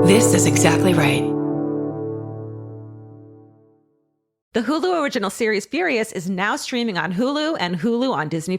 This is exactly right. The Hulu original series Furious is now streaming on Hulu and Hulu on Disney+.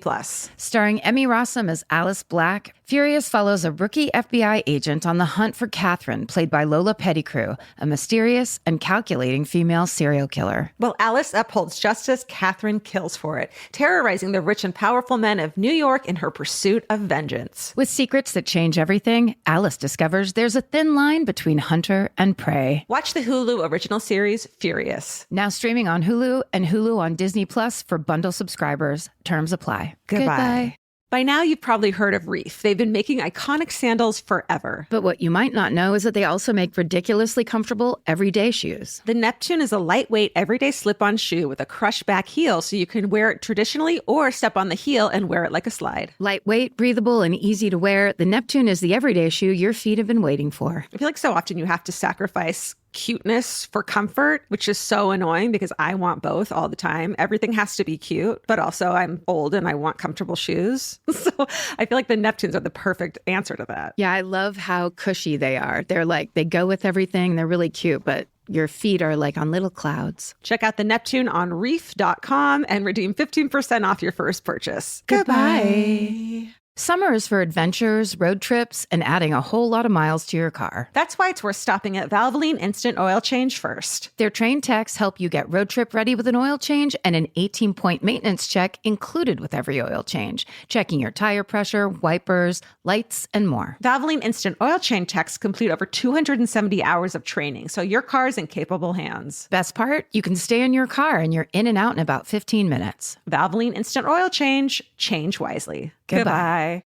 Starring Emmy Rossum as Alice Black, Furious follows a rookie FBI agent on the hunt for Catherine, played by Lola Pettigrew, a mysterious and calculating female serial killer. While Alice upholds justice, Catherine kills for it, terrorizing the rich and powerful men of New York in her pursuit of vengeance. With secrets that change everything, Alice discovers there's a thin line between hunter and prey. Watch the Hulu original series Furious. Now streaming on Hulu and Hulu on Disney Plus for bundle subscribers. Terms apply. Goodbye. By now, you've probably heard of Reef. They've been making iconic sandals forever. But what you might not know is that they also make ridiculously comfortable everyday shoes. The Neptune is a lightweight, everyday slip-on shoe with a crush-back heel, so you can wear it traditionally or step on the heel and wear it like a slide. Lightweight, breathable, and easy to wear, the Neptune is the everyday shoe your feet have been waiting for. I feel like so often you have to sacrifice cuteness for comfort, which is so annoying because I want both all the time. Everything has to be cute, but also I'm old and I want comfortable shoes. So I feel like the Neptunes are the perfect answer to that. Yeah, I love how cushy they are. They're like, they go with everything. They're really cute, but your feet are like on little clouds. Check out the Neptune on reef.com and redeem 15% off your first purchase. Goodbye. Summer is for adventures, road trips, and adding a whole lot of miles to your car. That's why it's worth stopping at Valvoline Instant Oil Change first. Their trained techs help you get road trip ready with an oil change and an 18-point maintenance check included with every oil change, checking your tire pressure, wipers, lights, and more. Valvoline Instant Oil Change techs complete over 270 hours of training, so your car's in capable hands. Best part? You can stay in your car and you're in and out in about 15 minutes. Valvoline Instant Oil Change. Change wisely. Goodbye.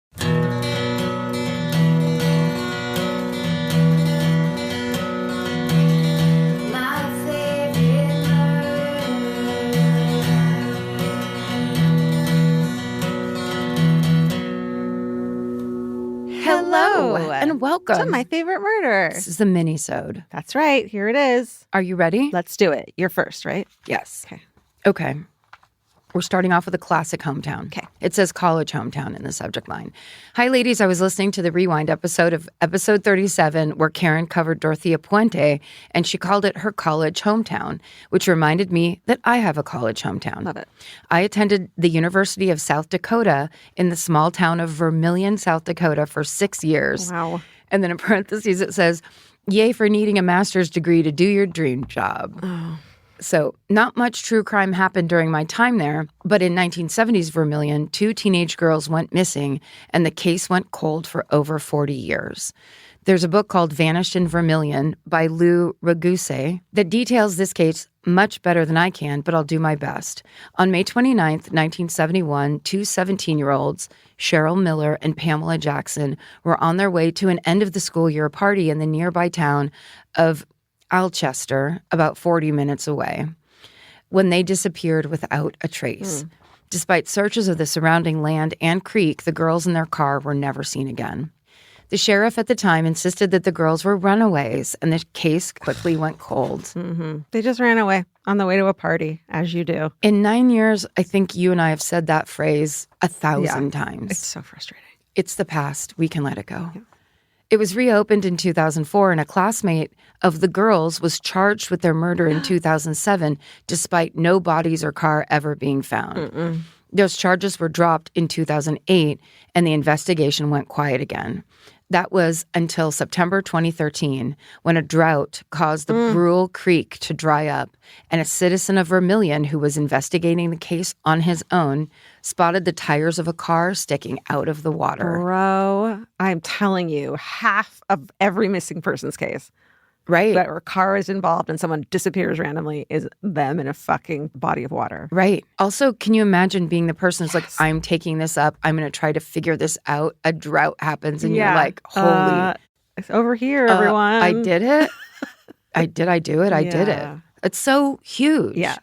Hello and welcome to My Favorite Murder. This is the Minisode. That's right. Here it is. Are you ready? Let's do it. You're first, right? Yes. Okay. We're starting off with a classic hometown. Okay. It says college hometown in the subject line. Hi, ladies. I was listening to the rewind episode of episode 37 where Karen covered Dorothea Puente, and she called it her college hometown, which reminded me that I have a college hometown. Love it. I attended the University of South Dakota in the small town of Vermilion, South Dakota for 6 years. Wow. And then in parentheses, it says, yay for needing a master's degree to do your dream job. Oh. So not much true crime happened during my time there, but in 1970s Vermilion, 2 teenage girls went missing, and the case went cold for over 40 years. There's a book called Vanished in Vermilion by Lou Raguse that details this case much better than I can, but I'll do my best. On May 29th, 1971, 2 17-year-olds, Cheryl Miller and Pamela Jackson, were on their way to an end-of-the-school-year party in the nearby town of Alchester, about 40 minutes away, when they disappeared without a trace. Despite searches of the surrounding land and creek, the girls in their car were never seen again. The sheriff at the time insisted that the girls were runaways, and the case quickly went cold. Mm-hmm. They just ran away on the way to a party, as you do. In 9 years, I think you and I have said that phrase 1,000 times. It's so frustrating. It's the past. We can let it go. Yeah. It was reopened in 2004, and a classmate of the girls was charged with their murder in 2007, despite no bodies or car ever being found. Those charges were dropped in 2008, and the investigation went quiet again. That was until September 2013, when a drought caused the Brule Creek to dry up, and a citizen of Vermilion who was investigating the case on his own spotted the tires of a car sticking out of the water. Bro, I'm telling you, half of every missing person's case, right, that a car is involved and someone disappears randomly, is them in a fucking body of water. Right. Also, can you imagine being the person who's like, I'm taking this up, I'm going to try to figure this out. A drought happens and you're like, holy. It's over here, everyone. I did it. I do it. I did it. It's so huge. Yeah.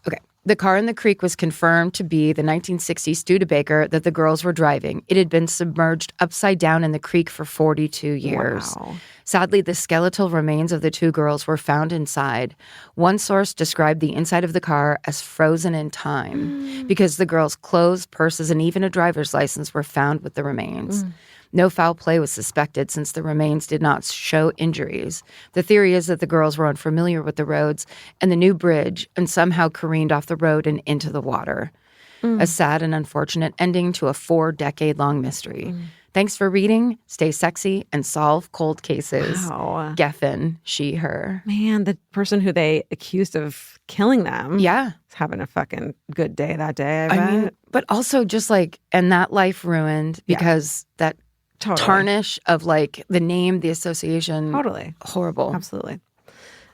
Okay. The car in the creek was confirmed to be the 1960 Studebaker that the girls were driving. It had been submerged upside down in the creek for 42 years. Wow. Sadly, the skeletal remains of the 2 girls were found inside. One source described the inside of the car as frozen in time because the girls' clothes, purses, and even a driver's license were found with the remains. No foul play was suspected since the remains did not show injuries. The theory is that the girls were unfamiliar with the roads and the new bridge and somehow careened off the road and into the water. A sad and unfortunate ending to a 4-decade-long mystery. Thanks for reading. Stay sexy and solve cold cases. Wow. Geffen, she, her. Man, the person who they accused of killing them. Yeah. is having a fucking good day that day, I I bet. mean, but also just like, and that life ruined because that tarnish of like the name, the association. Totally. Horrible. Absolutely.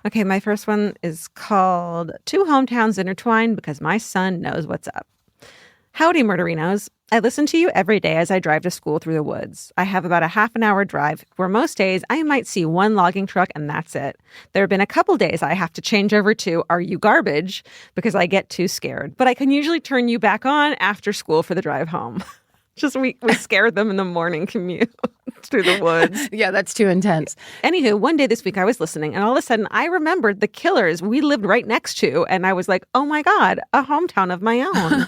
Okay, my first one is called Two Hometowns Intertwined Because My Son Knows What's Up. Howdy, Murderinos. I listen to you every day as I drive to school through the woods. I have about a half an hour drive where most days I might see one logging truck and that's it. There have been a couple days I have to change over to Are You Garbage because I get too scared. But I can usually turn you back on after school for the drive home. Just we scared them in the morning commute through the woods. Yeah, that's too intense. Anywho, one day this week I was listening and all of a sudden I remembered the Killers we lived right next to. And I was like, oh my God, a hometown of my own.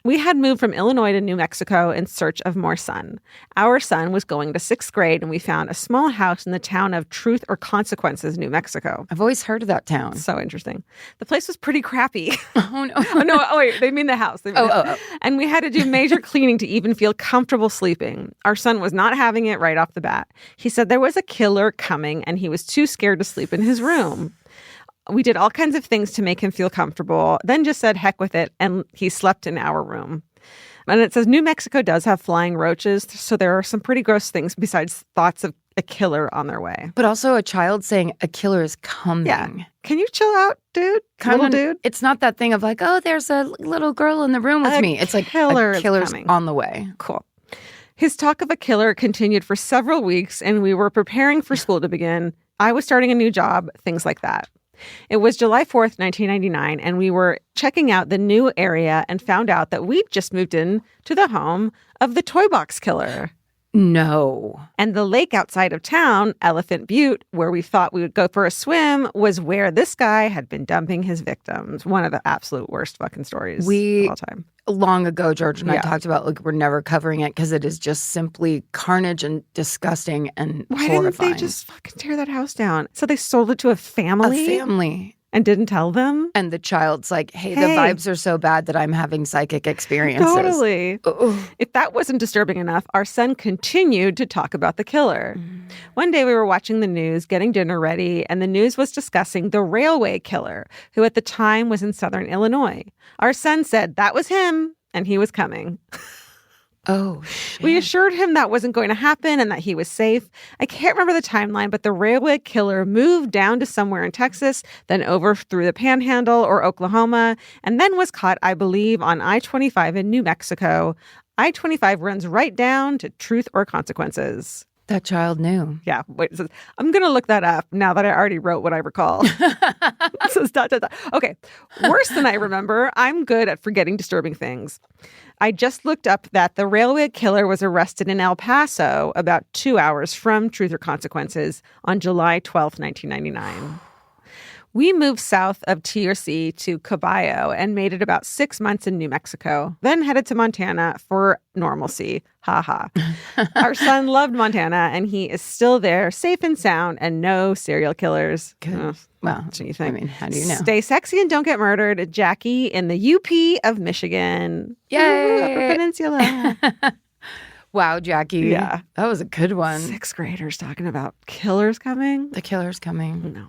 We had moved from Illinois to New Mexico in search of more sun. Our son was going to 6th grade and we found a small house in the town of Truth or Consequences, New Mexico. I've always heard of that town. So interesting. The place was pretty crappy. Oh, no. Oh, wait, they mean the house. And we had to do major cleaning to even feel comfortable sleeping. Our son was not having it right off the bat. He said there was a killer coming and he was too scared to sleep in his room. We did all kinds of things to make him feel comfortable, then just said heck with it, and he slept in our room. And it says New Mexico does have flying roaches, so there are some pretty gross things besides thoughts of a killer on their way. But also a child saying a killer is coming. Yeah. Can you chill out, dude? Little dude? It's not that thing of like, oh, there's a little girl in the room with me. It's like a killer's coming. on the way. Cool. His talk of a killer continued for several weeks, and we were preparing for school to begin. I was starting a new job, things like that. It was July 4th, 1999, and we were checking out the new area and found out that we'd just moved in to the home of the Toy Box Killer. No. And the lake outside of town, Elephant Butte, where we thought we would go for a swim, was where this guy had been dumping his victims. One of the absolute worst fucking stories of all time. Long ago, George and I talked about, like, we're never covering it because it is just simply carnage and disgusting and Why horrifying. didn't they just fucking tear that house down? So they sold it to a family? A family. And didn't tell them? And the child's like, hey, the vibes are so bad that I'm having psychic experiences. Totally. Ooh. If that wasn't disturbing enough, our son continued to talk about the killer. One day we were watching the news, getting dinner ready, and the news was discussing the railway killer, who at the time was in southern Illinois. Our son said that was him, and he was coming. Oh, shit. We assured him that wasn't going to happen and that he was safe. I can't remember the timeline, but the railway killer moved down to somewhere in Texas, then over through the Panhandle or Oklahoma, and then was caught, I believe, on I-25 in New Mexico. I-25 runs right down to Truth or Consequences. That child knew. Yeah, wait, it says, I'm going to look that up now that I already wrote what I recall. It says, ... Okay, worse than I remember. I'm good at forgetting disturbing things. I just looked up that the railway killer was arrested in El Paso about 2 hours from Truth or Consequences on July 12th, 1999. We moved south of TRC to Caballo and made it about 6 months in New Mexico, then headed to Montana for normalcy. Ha ha. Our son loved Montana, and he is still there, safe and sound, and no serial killers. Good. Oh, well, what do you think? I mean, how do you know? Stay sexy and don't get murdered. Jackie in the UP of Michigan. Yay! Upper Peninsula. Wow, Jackie. Yeah. That was a good one. 6th graders talking about killers coming. The killer's coming. No.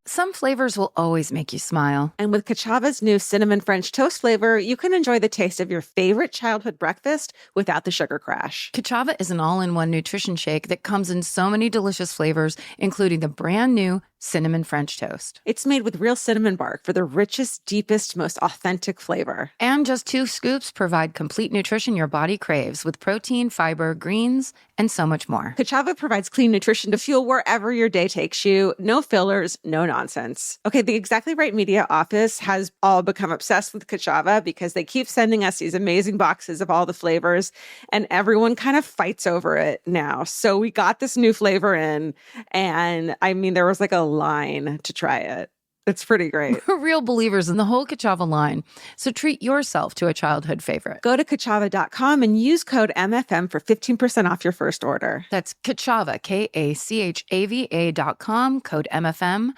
Some flavors will always make you smile. And with Kachava's new cinnamon French toast flavor, you can enjoy the taste of your favorite childhood breakfast without the sugar crash. Kachava is an all-in-one nutrition shake that comes in so many delicious flavors, including the brand new cinnamon French toast. It's made with real cinnamon bark for the richest, deepest, most authentic flavor. And just 2 scoops provide complete nutrition your body craves with protein, fiber, greens, and so much more. Kachava provides clean nutrition to fuel wherever your day takes you. No fillers, no nonsense. Okay, the Exactly Right Media office has all become obsessed with Kachava because they keep sending us these amazing boxes of all the flavors, and everyone kind of fights over it now. So we got this new flavor in, and I mean, there was like a line to try it. It's pretty great. We're real believers in the whole Kachava line, so treat yourself to a childhood favorite. Go to Kachava.com and use code MFM for 15% off your first order. That's Kachava, KACHAVA.com, code MFM.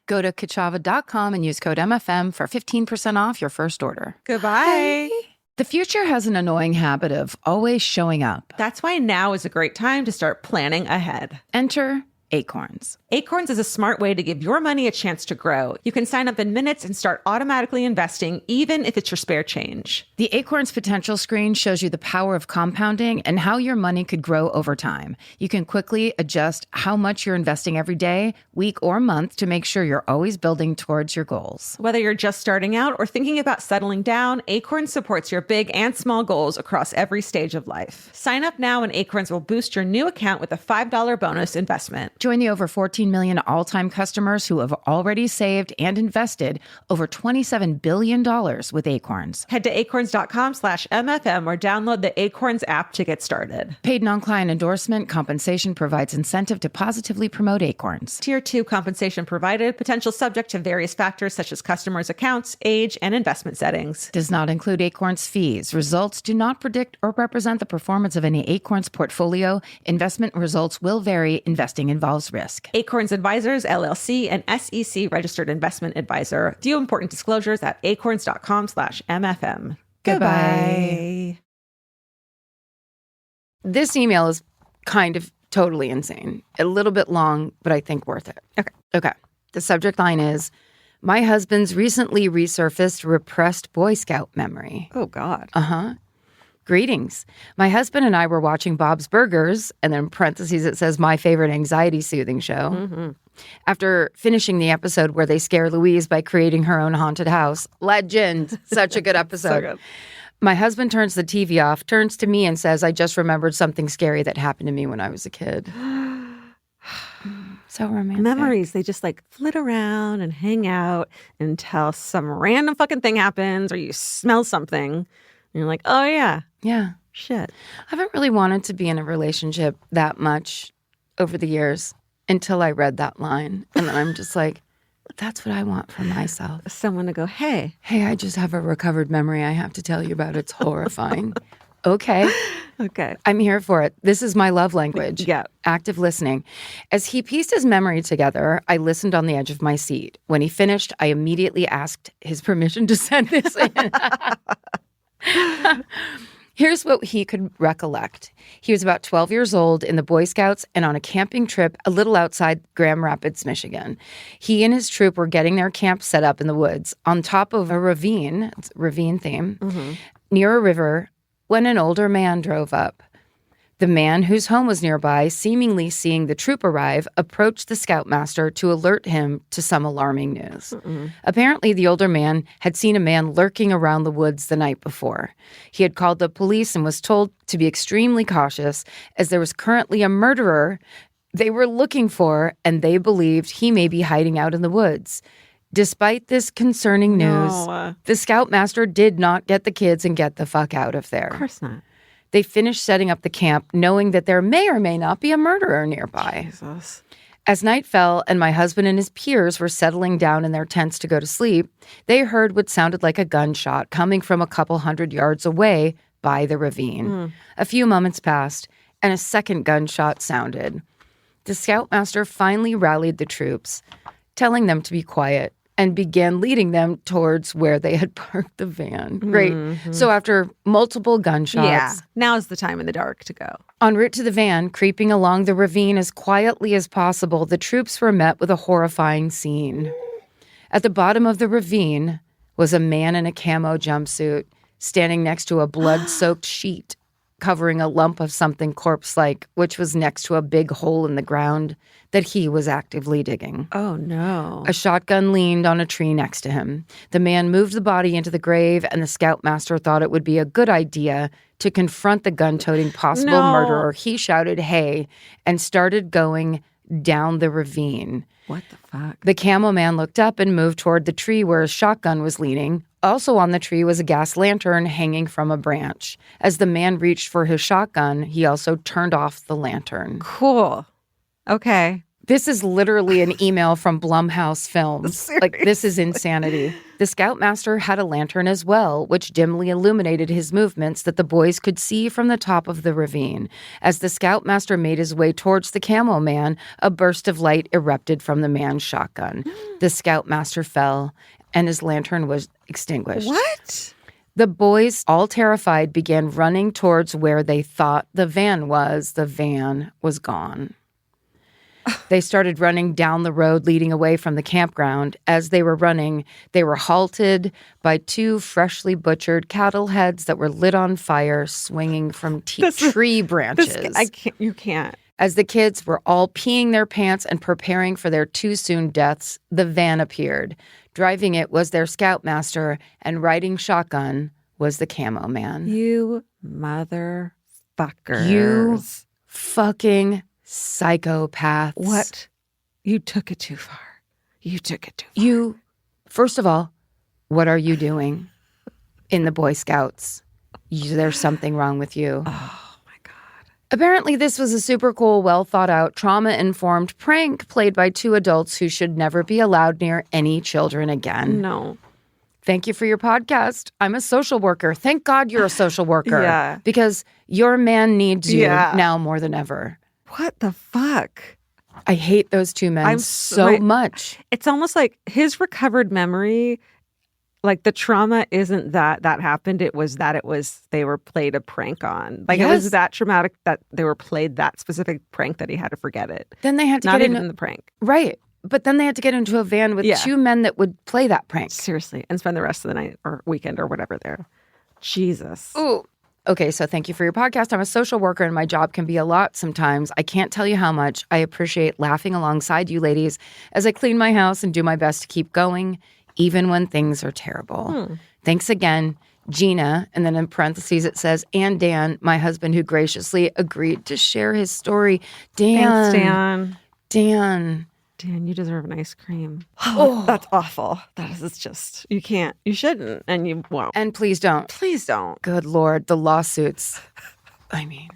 Go to Kachava.com and use code MFM for 15% off your first order. Goodbye. Bye. The future has an annoying habit of always showing up. That's why now is a great time to start planning ahead. Enter Acorns. Acorns is a smart way to give your money a chance to grow. You can sign up in minutes and start automatically investing, even if it's your spare change. The Acorns potential screen shows you the power of compounding and how your money could grow over time. You can quickly adjust how much you're investing every day, week, or month to make sure you're always building towards your goals. Whether you're just starting out or thinking about settling down, Acorns supports your big and small goals across every stage of life. Sign up now and Acorns will boost your new account with a $5 bonus investment. Join the over 14 million all-time customers who have already saved and invested over $27 billion with Acorns. Head to acorns.com/MFM or download the Acorns app to get started. Paid non-client endorsement compensation provides incentive to positively promote Acorns. Tier 2 compensation provided, potential subject to various factors such as customers' accounts, age, and investment settings. Does not include Acorns fees. Results do not predict or represent the performance of any Acorns portfolio. Investment results will vary. Investing involves risk. Acorns Advisors, LLC, an SEC registered investment advisor. View important disclosures at acorns.com/MFM. Goodbye. This email is kind of totally insane. A little bit long, but I think worth it. Okay. The subject line is, my husband's recently resurfaced repressed Boy Scout memory. Oh, God. Greetings. My husband and I were watching Bob's Burgers, and then in parentheses it says my favorite anxiety-soothing show. Mm-hmm. After finishing the episode where they scare Louise by creating her own haunted house. Legend. Such a good episode. So good. My husband turns the TV off, turns to me and says, I just remembered something scary that happened to me when I was a kid. So romantic. Memories, they just like flit around and hang out until some random fucking thing happens or you smell something. And you're like, oh, yeah. Yeah. Shit. I haven't really wanted to be in a relationship that much over the years until I read that line. And then I'm just like, that's what I want for myself. Someone to go, hey. Hey, I just have a recovered memory I have to tell you about. It's horrifying. Okay. I'm here for it. This is my love language. Yeah. Active listening. As he pieced his memory together, I listened on the edge of my seat. When he finished, I immediately asked his permission to send this in. Here's what he could recollect. He was about 12 years old in the Boy Scouts and on a camping trip a little outside Grand Rapids, Michigan. He and his troop were getting their camp set up in the woods on top of a ravine, it's a ravine theme, near a river when an older man drove up. The man, whose home was nearby, seemingly seeing the troop arrive, approached the scoutmaster to alert him to some alarming news. Apparently, the older man had seen a man lurking around the woods the night before. He had called the police and was told to be extremely cautious as there was currently a murderer they were looking for, and they believed he may be hiding out in the woods. Despite this concerning news, the scoutmaster did not get the kids and get the fuck out of there. Of course not. They finished setting up the camp, knowing that there may or may not be a murderer nearby. Jesus. As night fell and my husband and his peers were settling down in their tents to go to sleep, they heard what sounded like a gunshot coming from a couple 100 yards away by the ravine. A few moments passed, and a second gunshot sounded. The scoutmaster finally rallied the troops, telling them to be quiet, and began leading them towards where they had parked the van. Great. So after multiple gunshots... now's the time in the dark to go. En route to the van, creeping along the ravine as quietly as possible, the troops were met with a horrifying scene. At the bottom of the ravine was a man in a camo jumpsuit standing next to a blood-soaked sheet covering a lump of something corpse-like, which was next to a big hole in the ground that he was actively digging. Oh, no. A shotgun leaned on a tree next to him. The man moved the body into the grave, and the scoutmaster thought it would be a good idea to confront the gun-toting possible murderer. He shouted, "Hey," and started going down the ravine. What the fuck? The camo man looked up and moved toward the tree where his shotgun was leaning. Also on the tree was a gas lantern hanging from a branch. As the man reached for his shotgun, he also turned off the lantern. Cool. Okay. This is literally an email from Blumhouse Films. Seriously. Like, this is insanity. The Scoutmaster had a lantern as well, which dimly illuminated his movements that the boys could see from the top of the ravine. As the Scoutmaster made his way towards the Camo Man, a burst of light erupted from the man's shotgun. The Scoutmaster fell, and his lantern was extinguished. What? The boys, all terrified, began running towards where they thought the van was. The van was gone. They started running down the road leading away from the campground. As they were running, they were halted by two freshly butchered cattle heads that were lit on fire, swinging from tree branches. You can't. As the kids were all peeing their pants and preparing for their too soon deaths, the van appeared. Driving it was their Scoutmaster, and riding shotgun was the Camo Man. You motherfuckers. You fucking psychopaths. What? You took it too far. You took it too far. First of all, what are you doing in the Boy Scouts? There's something wrong with you. Oh, my God. Apparently, this was a super cool, well thought out, trauma-informed prank played by two adults who should never be allowed near any children again. No. Thank you for your podcast. I'm a social worker. Thank God you're a social worker. Yeah. Because your man needs you now more than ever. What the fuck? I hate those two men so much. It's almost like his recovered memory, like the trauma isn't that happened. It was that they were played a prank on. Like it was that traumatic that they were played that specific prank that he had to forget it. Then they had to Not get even the prank. Right. But then they had to get into a van with two men that would play that prank. Seriously. And spend the rest of the night or weekend or whatever there. Jesus. Ooh. Okay, so thank you for your podcast. I'm a social worker and my job can be a lot sometimes. I can't tell you how much I appreciate laughing alongside you ladies as I clean my house and do my best to keep going, even when things are terrible. Thanks again, Gina. And then in parentheses it says, and Dan, my husband who graciously agreed to share his story. Dan. Thanks, Dan. Dan. Dan, you deserve an ice cream. Oh, that's awful. That is just, you can't, you shouldn't, and you won't. And please don't. Please don't. Good Lord, the lawsuits. I mean.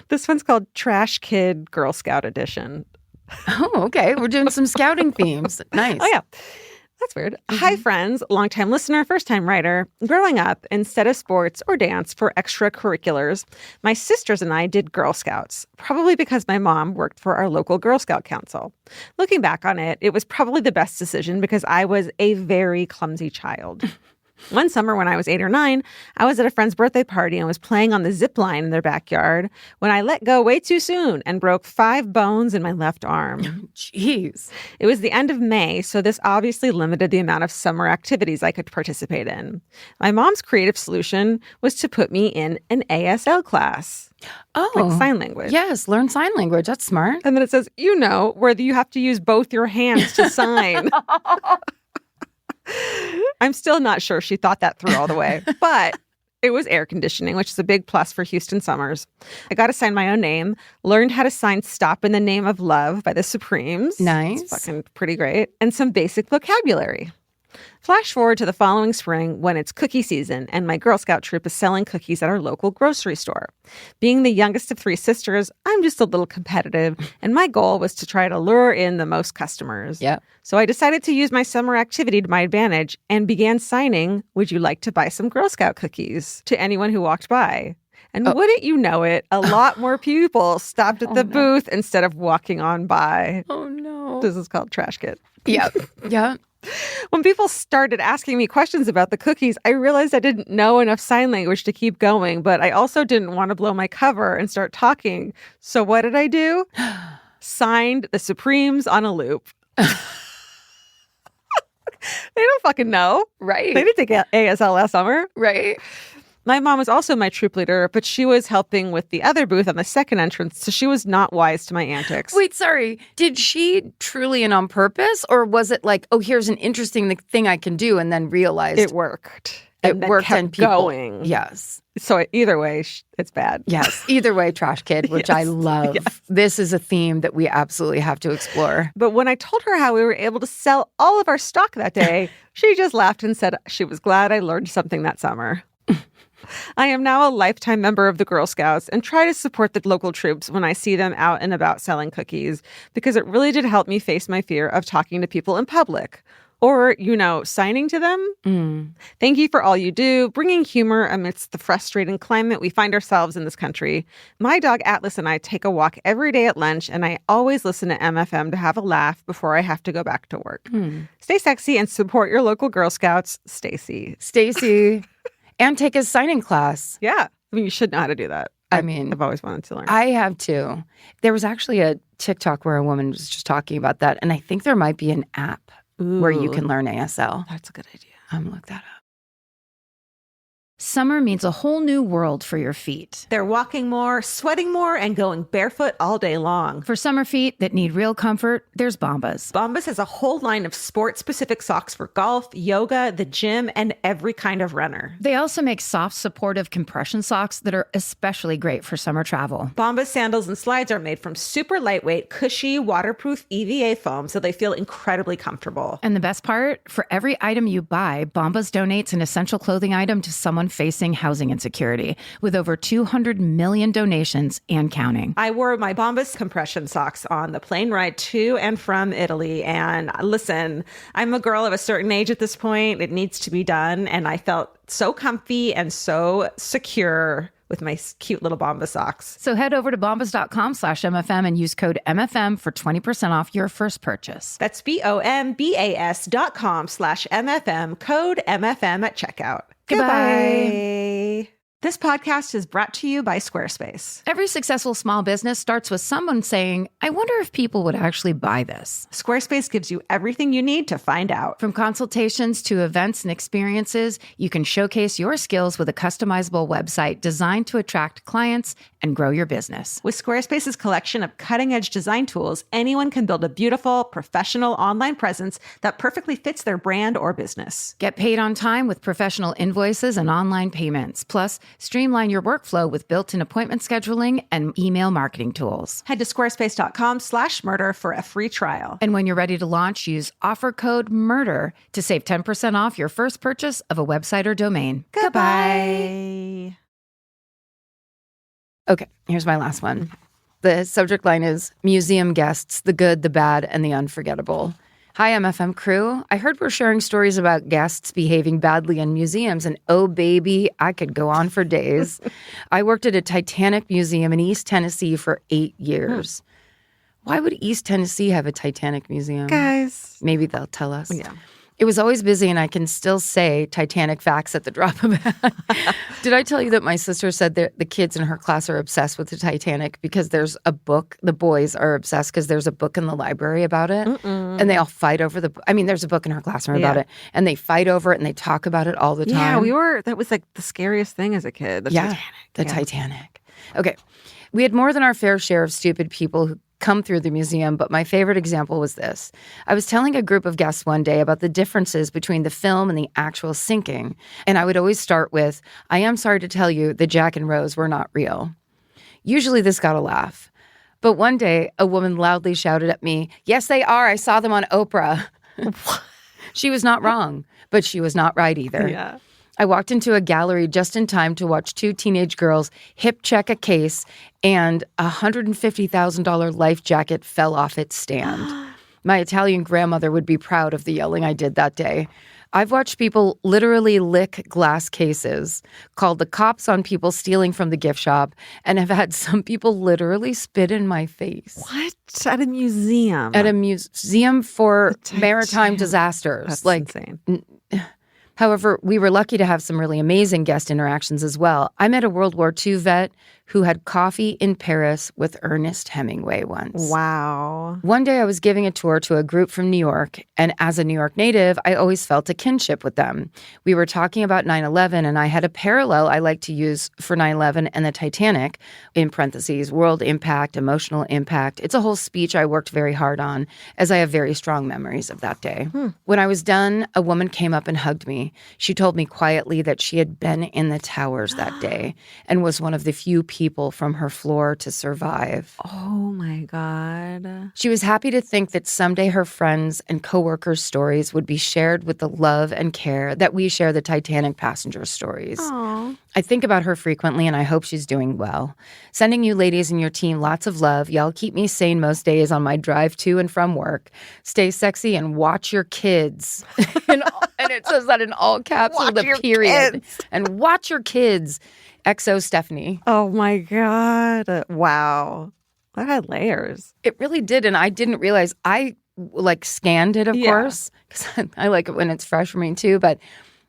This one's called Trash Kid Girl Scout Edition. Oh, okay. We're doing some scouting themes. Nice. Oh, yeah. That's weird. Hi, friends. Longtime listener, first-time writer. Growing up, instead of sports or dance for extracurriculars, my sisters and I did Girl Scouts, probably because my mom worked for our local Girl Scout council. Looking back on it, it was probably the best decision because I was a very clumsy child. One summer when I was 8 or 9, I was at a friend's birthday party and was playing on the zip line in their backyard when I let go way too soon and broke 5 bones in my left arm. Jeez. It was the end of May, so this obviously limited the amount of summer activities I could participate in. My mom's creative solution was to put me in an ASL class. Oh. Like sign language. Yes, learn sign language. That's smart. And then it says, where you have to use both your hands to sign. I'm still not sure she thought that through all the way, but it was air conditioning, which is a big plus for Houston summers. I got to sign my own name, learned how to sign Stop in the Name of Love by the Supremes. Nice. It's fucking pretty great. And some basic vocabulary. Flash forward to the following spring when it's cookie season and my Girl Scout troop is selling cookies at our local grocery store. Being the youngest of 3 sisters, I'm just a little competitive, and my goal was to try to lure in the most customers. Yeah. So I decided to use my summer activity to my advantage and began signing, "Would you like to buy some Girl Scout cookies?" to anyone who walked by. And wouldn't you know it, a lot more people stopped at the booth instead of walking on by. Oh, no. This is called Trash Kid. Yep. Yeah. When people started asking me questions about the cookies, I realized I didn't know enough sign language to keep going, but I also didn't want to blow my cover and start talking. So what did I do? Signed the Supremes on a loop. They don't fucking know. Right. They didn't take ASL last summer. Right. My mom was also my troop leader, but she was helping with the other booth on the second entrance, so she was not wise to my antics. Wait, sorry. Did she truly and on purpose, or was it like, oh, here's an interesting thing I can do, and then realized it worked? It worked and people going. Yes. So either way, it's bad. Yes. Either way, Trash Kid, which I love. Yes. This is a theme that we absolutely have to explore. But when I told her how we were able to sell all of our stock that day, she just laughed and said she was glad I learned something that summer. I am now a lifetime member of the Girl Scouts and try to support the local troops when I see them out and about selling cookies because it really did help me face my fear of talking to people in public. Or, signing to them. Thank you for all you do, bringing humor amidst the frustrating climate we find ourselves in this country. My dog Atlas and I take a walk every day at lunch, and I always listen to MFM to have a laugh before I have to go back to work. Stay sexy and support your local Girl Scouts, Stacy. Stacy. And take a signing class. Yeah. I mean, you should know how to do that. I've always wanted to learn. I have too. There was actually a TikTok where a woman was just talking about that, and I think there might be an app where you can learn ASL. That's a good idea. I'm gonna look that up. Summer means a whole new world for your feet. They're walking more, sweating more, and going barefoot all day long. For summer feet that need real comfort, there's Bombas. Bombas has a whole line of sport-specific socks for golf, yoga, the gym, and every kind of runner. They also make soft, supportive compression socks that are especially great for summer travel. Bombas sandals and slides are made from super lightweight, cushy, waterproof EVA foam, so they feel incredibly comfortable. And the best part, for every item you buy, Bombas donates an essential clothing item to someone facing housing insecurity, with over 200 million donations and counting. I wore my Bombas compression socks on the plane ride to and from Italy. And listen, I'm a girl of a certain age at this point. It needs to be done. And I felt so comfy and so secure with my cute little Bombas socks. So head over to bombas.com/MFM and use code MFM for 20% off your first purchase. That's BOMBAS.com/MFM, code MFM at checkout. Goodbye. This podcast is brought to you by Squarespace. Every successful small business starts with someone saying, I wonder if people would actually buy this. Squarespace gives you everything you need to find out. From consultations to events and experiences, you can showcase your skills with a customizable website designed to attract clients and grow your business. With Squarespace's collection of cutting-edge design tools, anyone can build a beautiful, professional online presence that perfectly fits their brand or business. Get paid on time with professional invoices and online payments. Plus, streamline your workflow with built-in appointment scheduling and email marketing tools. Head to squarespace.com/murder for a free trial. And when you're ready to launch, use offer code MURDER to save 10% off your first purchase of a website or domain. Goodbye. Okay, here's my last one. The subject line is Museum Guests, the Good, the Bad, and the Unforgettable. Hi, MFM crew. I heard we're sharing stories about guests behaving badly in museums, and oh, baby, I could go on for days. I worked at a Titanic museum in East Tennessee for 8 years. Why would East Tennessee have a Titanic museum? Guys. Maybe they'll tell us. Yeah. It was always busy, and I can still say Titanic facts at the drop of a hat. Did I tell you that my sister said that the kids in her class are obsessed with the Titanic because there's a book? The boys are obsessed because there's a book in the library about it. And they all fight over there's a book in her classroom about it. And they fight over it, and they talk about it all the time. Yeah, that was like the scariest thing as a kid. The Titanic. Okay. We had more than our fair share of stupid people who come through the museum, but my favorite example was this. I was telling a group of guests one day about the differences between the film and the actual sinking, and I would always start with, I am sorry to tell you that Jack and Rose were not real. Usually this got a laugh, but one day a woman loudly shouted at me, yes, they are. I saw them on Oprah. She was not wrong, but she was not right either. Yeah. I walked into a gallery just in time to watch two teenage girls hip check a case, and a $150,000 life jacket fell off its stand. My Italian grandmother would be proud of the yelling I did that day. I've watched people literally lick glass cases, called the cops on people stealing from the gift shop, and have had some people literally spit in my face. What? At a museum? At a museum for maritime disasters. That's insane. However, we were lucky to have some really amazing guest interactions as well. I met a World War II vet who had coffee in Paris with Ernest Hemingway once. Wow. One day I was giving a tour to a group from New York, and as a New York native, I always felt a kinship with them. We were talking about 9/11, and I had a parallel I like to use for 9/11 and the Titanic, in parentheses, world impact, emotional impact. It's a whole speech I worked very hard on, as I have very strong memories of that day. When I was done, a woman came up and hugged me. She told me quietly that she had been in the towers that day and was one of the few people people from her floor to survive. Oh my God. She was happy to think that someday her friends and coworkers' stories would be shared with the love and care that we share the Titanic passenger stories. Aww. I think about her frequently, and I hope she's doing well. Sending you ladies and your team lots of love. Y'all keep me sane most days on my drive to and from work. Stay sexy and watch your kids. And it says that in all caps with a period. Kids. And watch your kids. XO Stephanie. Oh my God. Wow. That had layers. It really did, and I didn't realize. I scanned it, of course, because I like it when it's fresh for me too, but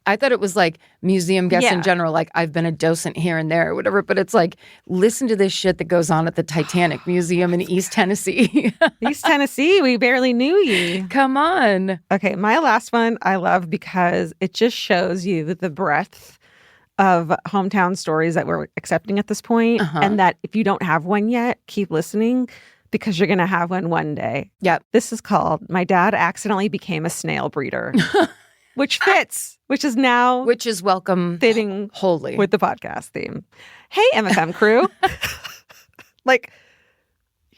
I thought it was like museum guests in general, like I've been a docent here and there or whatever, but it's like, listen to this shit that goes on at the Titanic Museum in East Tennessee. East Tennessee, we barely knew ye. Come on. Okay, my last one I love because it just shows you the breadth of hometown stories that we're accepting at this point, and that if you don't have one yet, keep listening because you're going to have one day. Yep. This is called My Dad Accidentally Became a Snail Breeder. Which fits, which is now welcome fitting wholly with the podcast theme. Hey, MFM crew.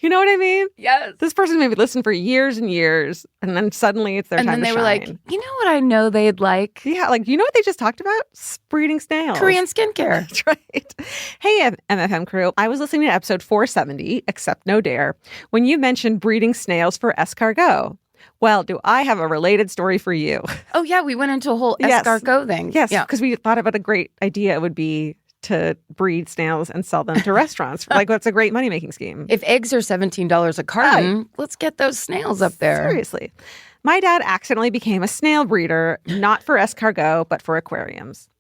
You know what I mean? Yes. This person maybe listened for years and years, and then suddenly it's their time to shine. And then they were like, you know what I know they'd like? Yeah, you know what they just talked about? Breeding snails. Korean skincare. That's right. Hey, MFM crew. I was listening to episode 470, Accept No Dare, when you mentioned breeding snails for escargot. Well, do I have a related story for you? Oh, yeah. We went into a whole escargot thing. Yes, because we thought about a great idea it would be to breed snails and sell them to restaurants. That's a great money-making scheme. If eggs are $17 a carton, let's get those snails up there. Seriously. My dad accidentally became a snail breeder, not for escargot, but for aquariums.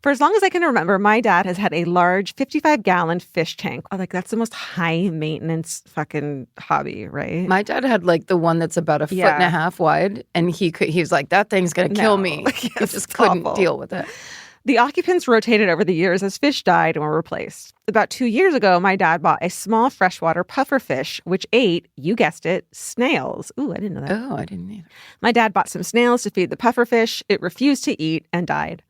For as long as I can remember, my dad has had a large 55-gallon fish tank. That's the most high-maintenance fucking hobby, right? My dad had the one that's about a foot and a half wide, and he was like, that thing's going to kill me. He just couldn't deal with it. The occupants rotated over the years as fish died and were replaced. About 2 years ago, my dad bought a small freshwater puffer fish, which ate, you guessed it, snails. Ooh, I didn't know that. Oh, I didn't either. My dad bought some snails to feed the puffer fish. It refused to eat and died.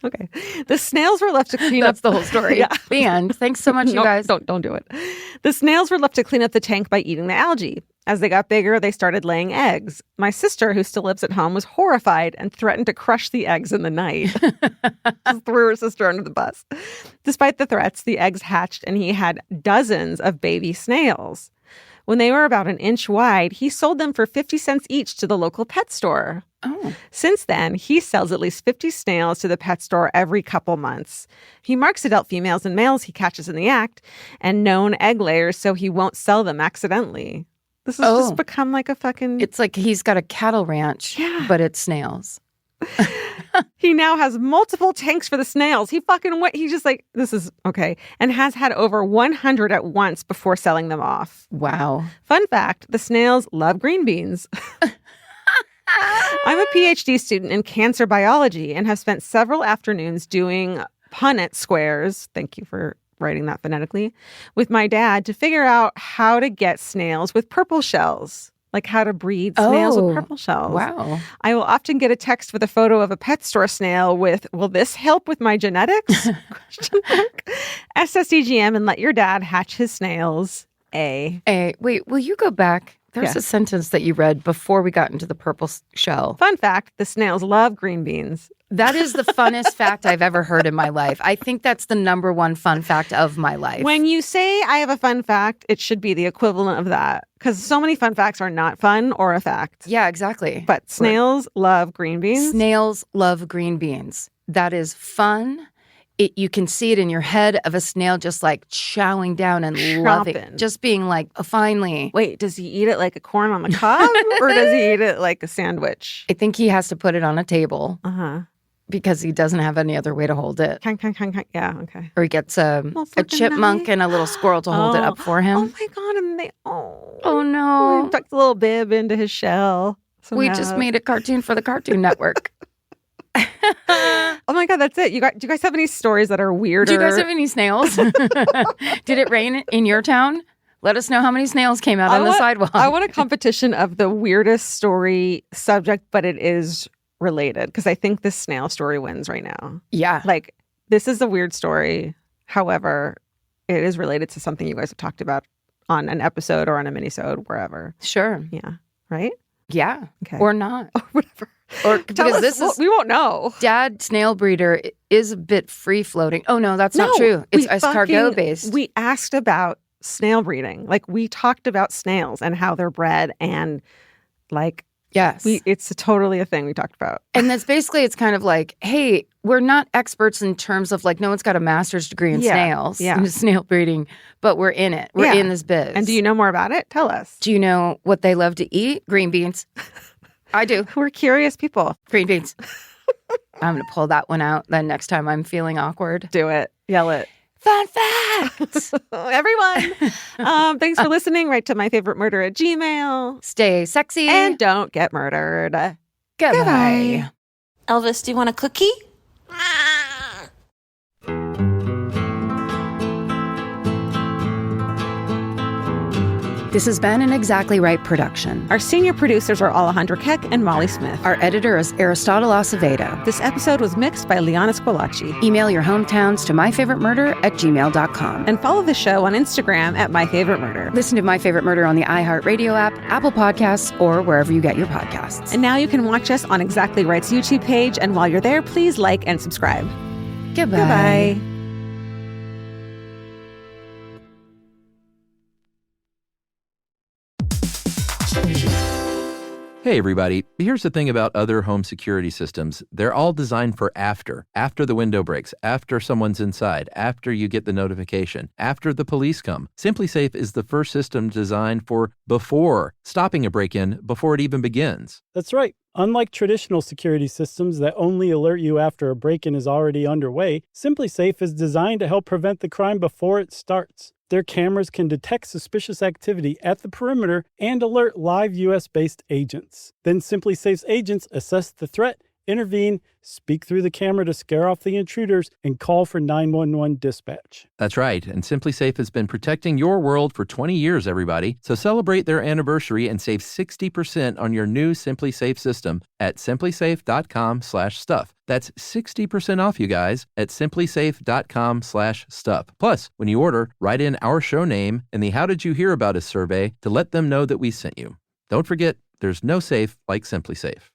Okay. The snails were left to clean up. That's the whole story. Yeah. And thanks so much, you guys. Don't do it. The snails were left to clean up the tank by eating the algae. As they got bigger, they started laying eggs. My sister, who still lives at home, was horrified and threatened to crush the eggs in the night. Just threw her sister under the bus. Despite the threats, the eggs hatched and he had dozens of baby snails. When they were about 1 inch wide, he sold them for 50 cents each to the local pet store. Oh. Since then, he sells at least 50 snails to the pet store every couple months. He marks adult females and males he catches in the act and known egg layers so he won't sell them accidentally. This has just become like a fucking... It's like he's got a cattle ranch, but it's snails. He now has multiple tanks for the snails. He just this is okay. And has had over 100 at once before selling them off. Wow. Fun fact, the snails love green beans. I'm a PhD student in cancer biology and have spent several afternoons doing Punnett squares. Thank you for writing that phonetically. With my dad to figure out how to get snails with purple shells. How to breed snails with purple shells. Wow. I will often get a text with a photo of a pet store snail with, will this help with my genetics? SSDGM and let your dad hatch his snails. A. Wait, will you go back? There's a sentence that you read before we got into the purple shell. Fun fact, the snails love green beans. That is the funnest fact I've ever heard in my life. I think that's the number one fun fact of my life. When you say I have a fun fact, it should be the equivalent of that. Because so many fun facts are not fun or a fact. Yeah, exactly. But snails love green beans. Snails love green beans. That is fun. You can see it in your head of a snail just chowing down and loving it. Just being finally. Wait, does he eat it like a corn on the cob? Or does he eat it like a sandwich? I think he has to put it on a table. Uh-huh. Because he doesn't have any other way to hold it. Yeah, okay. Or he gets a chipmunk and a little squirrel to hold it up for him. Oh my God, and they, oh no. He tucked a little bib into his shell. Somehow. We just made a cartoon for the Cartoon Network. Oh my God, that's it. Do you guys have any stories that are weirder? Do you guys have any snails? Did it rain in your town? Let us know how many snails came out on the sidewalk. I want a competition of the weirdest story subject, but it is related because I think this snail story wins right now. Yeah. This is a weird story. However, it is related to something you guys have talked about on an episode or on a minisode, wherever. Sure. Yeah. Right? Yeah. Okay. Or not. Or whatever. Or Tell because us, this is we won't know. Dad snail breeder is a bit free floating. Oh no, that's not true. It's escargot based. We asked about snail breeding. Like we talked about snails and how they're bred and like Yes. it's totally a thing we talked about. And that's basically, it's kind of like, hey, we're not experts in terms of like, no one's got a master's degree in snails, in snail breeding, but we're in it. We're in this biz. And do you know more about it? Tell us. Do you know what they love to eat? Green beans. I do. We're curious people. Green beans. I'm going to pull that one out then next time I'm feeling awkward. Do it. Yell it. Fun fact! Everyone, thanks for listening. Write to myfavoriteMurder@gmail. Stay sexy. And don't get murdered. Goodbye. Elvis, do you want a cookie? This has been an Exactly Right production. Our senior producers are Alejandra Keck and Molly Smith. Our editor is Aristotle Acevedo. This episode was mixed by Liana Squillaci. Email your hometowns to myfavoriteMurder@gmail.com. And follow the show on Instagram @MyFavoriteMurder. Listen to My Favorite Murder on the iHeartRadio app, Apple Podcasts, or wherever you get your podcasts. And now you can watch us on Exactly Right's YouTube page. And while you're there, please like and subscribe. Goodbye. Goodbye. Hey everybody, here's the thing about other home security systems. They're all designed for after the window breaks, after someone's inside, after you get the notification, after the police come. SimpliSafe is the first system designed for before, stopping a break-in before it even begins. That's right. Unlike traditional security systems that only alert you after a break-in is already underway, SimpliSafe is designed to help prevent the crime before it starts. Their cameras can detect suspicious activity at the perimeter and alert live U.S.-based agents. Then SimpliSafe's agents assess the threat, intervene, speak through the camera to scare off the intruders, and call for 911 dispatch. That's right, and SimpliSafe has been protecting your world for 20 years, everybody. So celebrate their anniversary and save 60% on your new SimpliSafe system at simplisafe.com/stuff. That's 60% off, you guys, at simplisafe.com/stuff. Plus, when you order, write in our show name and the How Did You Hear About Us survey to let them know that we sent you. Don't forget, there's no safe like SimpliSafe.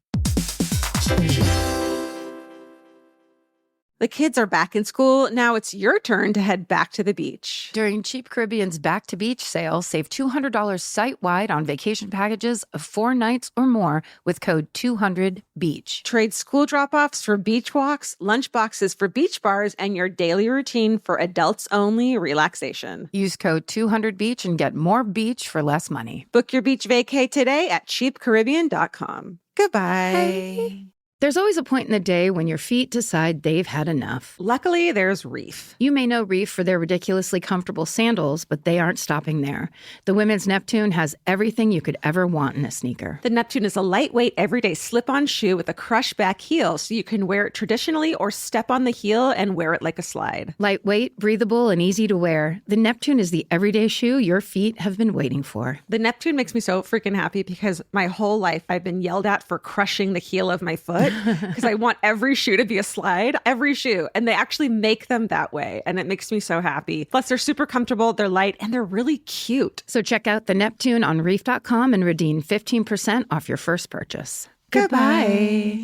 The kids are back in school. Now it's your turn to head back to the beach. During Cheap Caribbean's Back to Beach sale, save $200 site-wide on vacation packages of 4 nights or more with code 200BEACH. Trade school drop-offs for beach walks, lunch boxes for beach bars, and your daily routine for adults-only relaxation. Use code 200BEACH and get more beach for less money. Book your beach vacay today at cheapcaribbean.com. Goodbye. Hey. There's always a point in the day when your feet decide they've had enough. Luckily, there's Reef. You may know Reef for their ridiculously comfortable sandals, but they aren't stopping there. The women's Neptune has everything you could ever want in a sneaker. The Neptune is a lightweight, everyday slip-on shoe with a crush-back heel, so you can wear it traditionally or step on the heel and wear it like a slide. Lightweight, breathable, and easy to wear, the Neptune is the everyday shoe your feet have been waiting for. The Neptune makes me so freaking happy because my whole life I've been yelled at for crushing the heel of my foot. Because I want every shoe to be a slide, every shoe. And they actually make them that way. And it makes me so happy. Plus, they're super comfortable, they're light, and they're really cute. So check out the Neptune on reef.com and redeem 15% off your first purchase. Goodbye.